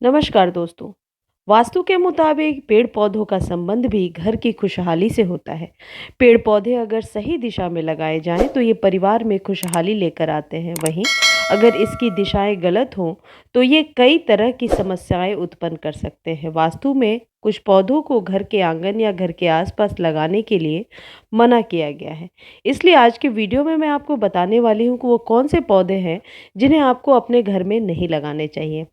नमस्कार दोस्तों। वास्तु के मुताबिक पेड़ पौधों का संबंध भी घर की खुशहाली से होता है। पेड़ पौधे अगर सही दिशा में लगाए जाएं तो ये परिवार में खुशहाली लेकर आते हैं। वहीं अगर इसकी दिशाएं गलत हों तो ये कई तरह की समस्याएं उत्पन्न कर सकते हैं। वास्तु में कुछ पौधों को घर के आंगन या घर के आसपास लगाने के लिए मना किया गया है। इसलिए आज के वीडियो में मैं आपको बताने वाली हूँ कि वो कौन से पौधे हैं जिन्हें आपको अपने घर में नहीं लगाने चाहिए।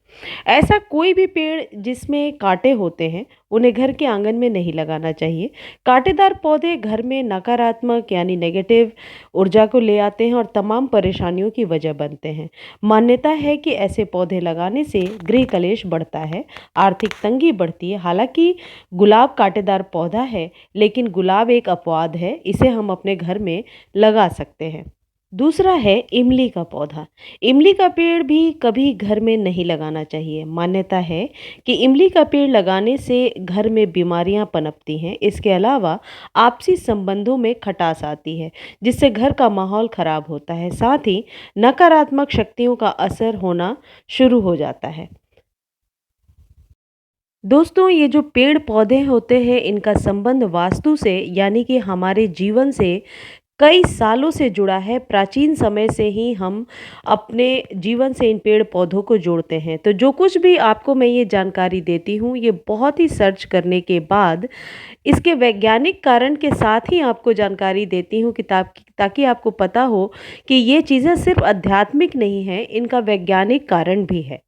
ऐसा कोई भी पेड़ जिसमें कांटे होते हैं उन्हें घर के आंगन में नहीं लगाना चाहिए। कांटेदार पौधे घर में नकारात्मक यानी नेगेटिव ऊर्जा को ले आते हैं और तमाम परेशानियों की वजह बनते हैं। मान्यता है कि ऐसे पौधे लगाने से गृह कलेश बढ़ता है, आर्थिक तंगी बढ़ती है। हालांकि गुलाब कांटेदार पौधा है, लेकिन गुलाब एक अपवाद है, इसे हम अपने घर में लगा सकते हैं। दूसरा है इमली का पौधा। इमली का पेड़ भी कभी घर में नहीं लगाना चाहिए। मान्यता है कि इमली का पेड़ लगाने से घर में बीमारियां पनपती हैं। इसके अलावा आपसी संबंधों में खटास आती है, जिससे घर का माहौल खराब होता है। साथ ही नकारात्मक शक्तियों का असर होना शुरू हो जाता है। दोस्तों, ये जो पेड़ पौधे होते हैं इनका संबंध वास्तु से यानी कि हमारे जीवन से कई सालों से जुड़ा है। प्राचीन समय से ही हम अपने जीवन से इन पेड़ पौधों को जोड़ते हैं। तो जो कुछ भी आपको मैं ये जानकारी देती हूँ, ये बहुत ही सर्च करने के बाद इसके वैज्ञानिक कारण के साथ ही आपको जानकारी देती हूँ, ताकि आपको पता हो कि ये चीज़ें सिर्फ आध्यात्मिक नहीं हैं, इनका वैज्ञानिक कारण भी है।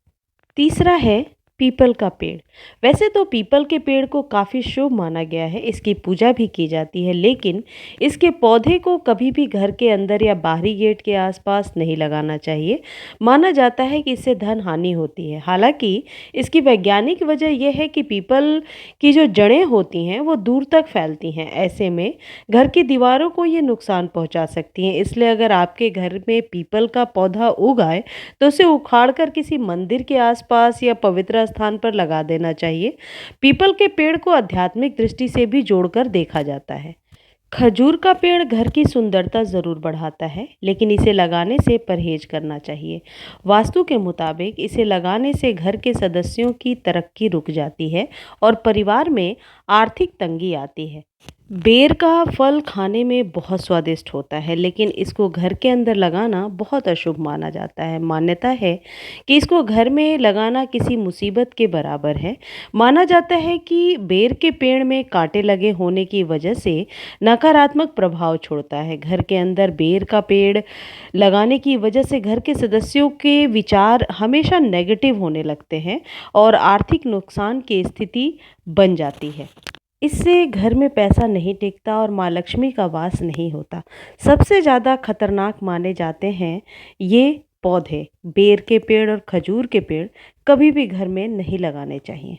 तीसरा है पीपल का पेड़। वैसे तो पीपल के पेड़ को काफ़ी शुभ माना गया है, इसकी पूजा भी की जाती है, लेकिन इसके पौधे को कभी भी घर के अंदर या बाहरी गेट के आसपास नहीं लगाना चाहिए। माना जाता है कि इससे धन हानि होती है। हालांकि इसकी वैज्ञानिक वजह यह है कि पीपल की जो जड़ें होती हैं वो दूर तक फैलती हैं। ऐसे में घर की दीवारों को ये नुकसान पहुंचा सकती हैं। इसलिए अगर आपके घर में पीपल का पौधा उगाए तो उसे उखाड़ कर किसी मंदिर के आसपास या पवित्र स्थान पर लगा देना चाहिए। पीपल के पेड़ को आध्यात्मिक दृष्टि से भी जोड़कर देखा जाता है। खजूर का पेड़ घर की सुंदरता जरूर बढ़ाता है, लेकिन इसे लगाने से परहेज करना चाहिए। वास्तु के मुताबिक इसे लगाने से घर के सदस्यों की तरक्की रुक जाती है और परिवार में आर्थिक तंगी आती है। बेर का फल खाने में बहुत स्वादिष्ट होता है, लेकिन इसको घर के अंदर लगाना बहुत अशुभ माना जाता है। मान्यता है कि इसको घर में लगाना किसी मुसीबत के बराबर है। माना जाता है कि बेर के पेड़ में कांटे लगे होने की वजह से नकारात्मक प्रभाव छोड़ता है। घर के अंदर बेर का पेड़ लगाने की वजह से घर के सदस्यों के विचार हमेशा नेगेटिव होने लगते हैं और आर्थिक नुकसान की स्थिति बन जाती है। इससे घर में पैसा नहीं टिकता और माँ लक्ष्मी का वास नहीं होता। सबसे ज़्यादा खतरनाक माने जाते हैं ये पौधे, बेर के पेड़ और खजूर के पेड़ कभी भी घर में नहीं लगाने चाहिए।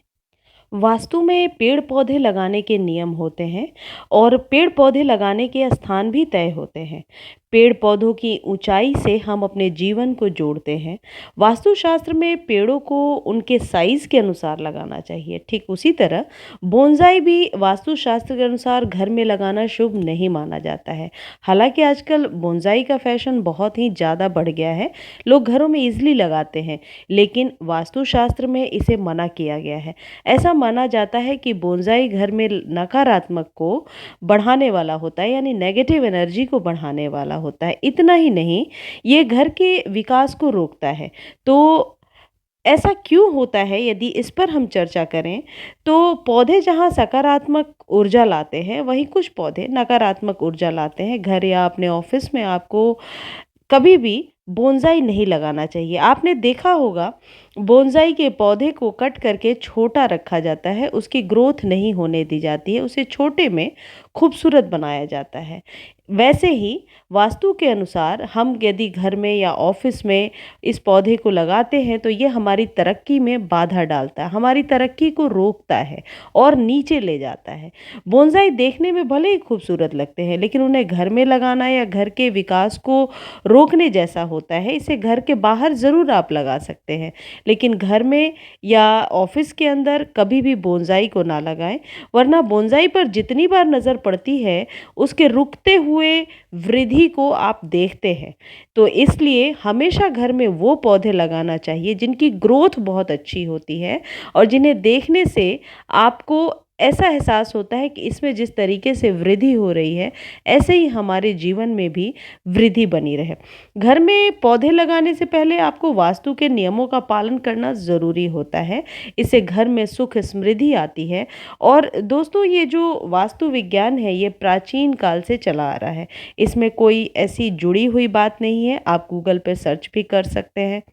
वास्तु में पेड़ पौधे लगाने के नियम होते हैं और पेड़ पौधे लगाने के स्थान भी तय होते हैं। पेड़ पौधों की ऊंचाई से हम अपने जीवन को जोड़ते हैं। वास्तुशास्त्र में पेड़ों को उनके साइज के अनुसार लगाना चाहिए। ठीक उसी तरह बोनसाई भी वास्तुशास्त्र के अनुसार घर में लगाना शुभ नहीं माना जाता है। हालांकि आजकल बोनसाई का फैशन बहुत ही ज़्यादा बढ़ गया है, लोग घरों में इजली लगाते हैं, लेकिन वास्तुशास्त्र में इसे मना किया गया है। ऐसा माना जाता है कि बोनसाई घर में नकारात्मक को बढ़ाने वाला होता है, यानी नेगेटिव एनर्जी को बढ़ाने वाला होता है। इतना ही नहीं, ये घर के विकास को रोकता है। तो ऐसा क्यों होता है, यदि इस पर हम चर्चा करें तो पौधे जहाँ सकारात्मक ऊर्जा लाते हैं, वहीं कुछ पौधे नकारात्मक ऊर्जा लाते हैं। घर या अपने ऑफिस में आपको कभी भी बोनसाई नहीं लगाना चाहिए। आपने देखा होगा, बोनसाई के पौधे को कट करके छोटा रखा जाता है, उसकी ग्रोथ नहीं होने दी जाती है, उसे छोटे में खूबसूरत बनाया जाता है। वैसे ही वास्तु के अनुसार हम यदि घर में या ऑफिस में इस पौधे को लगाते हैं तो ये हमारी तरक्की में बाधा डालता है, हमारी तरक्की को रोकता है और नीचे ले जाता है। बोनसाई देखने में भले ही खूबसूरत लगते हैं, लेकिन उन्हें घर में लगाना या घर के विकास को रोकने जैसा होता है। इसे घर के बाहर ज़रूर आप लगा सकते हैं, लेकिन घर में या ऑफिस के अंदर कभी भी बोनसाई को ना लगाएं, वरना बोनसाई पर जितनी बार नज़र पड़ती है उसके रुकते हुए हुए वृद्धि को आप देखते हैं। तो इसलिए हमेशा घर में वो पौधे लगाना चाहिए जिनकी ग्रोथ बहुत अच्छी होती है और जिन्हें देखने से आपको ऐसा एहसास होता है कि इसमें जिस तरीके से वृद्धि हो रही है, ऐसे ही हमारे जीवन में भी वृद्धि बनी रहे। घर में पौधे लगाने से पहले आपको वास्तु के नियमों का पालन करना ज़रूरी होता है। इससे घर में सुख समृद्धि आती है। और दोस्तों, ये जो वास्तु विज्ञान है, ये प्राचीन काल से चला आ रहा है। इसमें कोई ऐसी जुड़ी हुई बात नहीं है, आप गूगल पे सर्च भी कर सकते हैं।